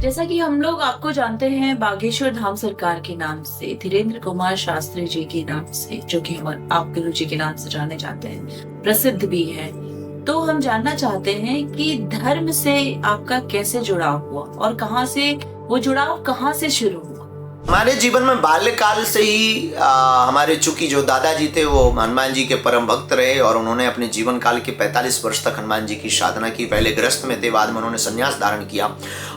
जैसा कि हम लोग आपको जानते हैं बागेश्वर धाम सरकार के नाम से, धीरेन्द्र कुमार शास्त्री जी के नाम से, जो कि हम आप गुरु जी के नाम से जाने जाते हैं, प्रसिद्ध भी है। तो हम जानना चाहते हैं कि धर्म से आपका कैसे जुड़ाव हुआ और कहाँ से वो जुड़ाव कहाँ से शुरू हुआ? हमारे जीवन में बाल्यकाल से ही हमारे चूंकि जो दादाजी थे वो हनुमान जी के परम भक्त रहे और उन्होंने अपने जीवन काल के 45 वर्ष तक हनुमान जी की साधना की। पहले गृहस्थ में थे, बाद में उन्होंने संन्यास धारण किया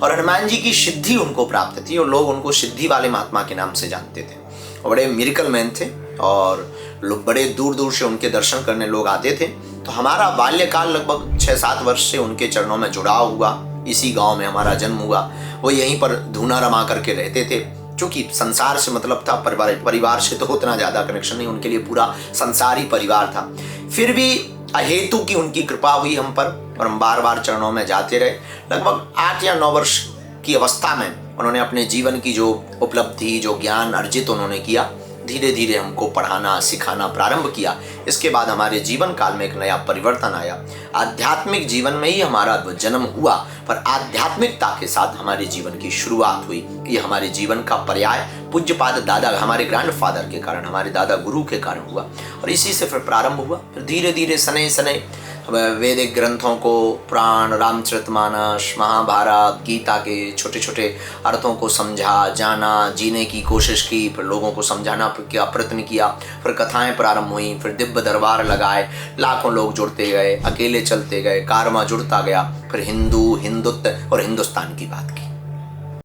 और हनुमान जी की सिद्धि उनको प्राप्त थी और लोग उनको सिद्धि वाले महात्मा के नाम से जानते थे। बड़े मिरेकल मैन थे और लोग बड़े दूर दूर से उनके दर्शन करने लोग आते थे। तो हमारा बाल्यकाल लगभग 6-7 वर्ष से उनके चरणों में जुड़ाव हुआ। इसी गाँव में हमारा जन्म हुआ। वो यहीं पर धूना रमा करके रहते थे। चूंकि संसार से मतलब था, परिवार से तो उतना ज़्यादा कनेक्शन नहीं, उनके लिए पूरा संसार ही परिवार था। फिर भी अहेतु की उनकी कृपा हुई हम पर और हम बार बार चरणों में जाते रहे। लगभग 8 या 9 वर्ष की अवस्था में उन्होंने अपने जीवन की जो उपलब्धि, जो ज्ञान अर्जित उन्होंने किया, धीरे धीरे हमको पढ़ाना सिखाना प्रारंभ किया। इसके बाद हमारे जीवन काल में एक नया परिवर्तन आया। आध्यात्मिक जीवन में ही हमारा जन्म हुआ, पर आध्यात्मिकता के साथ हमारे जीवन की शुरुआत हुई। ये हमारे जीवन का पर्याय पूज्यपाद दादा, हमारे ग्रैंडफादर के कारण, हमारे दादा गुरु के कारण हुआ और इसी से फिर प्रारंभ हुआ। फिर धीरे धीरे सने सने वैदिक ग्रंथों को, पुराण, रामचरितमानस, महाभारत, गीता के छोटे छोटे अर्थों को समझा, जाना, जीने की कोशिश की, फिर लोगों को समझाना का प्रयत्न किया। फिर कथाएं प्रारंभ हुई, फिर दिव्य दरबार लगाए, लाखों लोग जुड़ते गए, अकेले चलते गए, कारवां जुड़ता गया। फिर हिंदू, हिंदुत्व और हिंदुस्तान की बात की।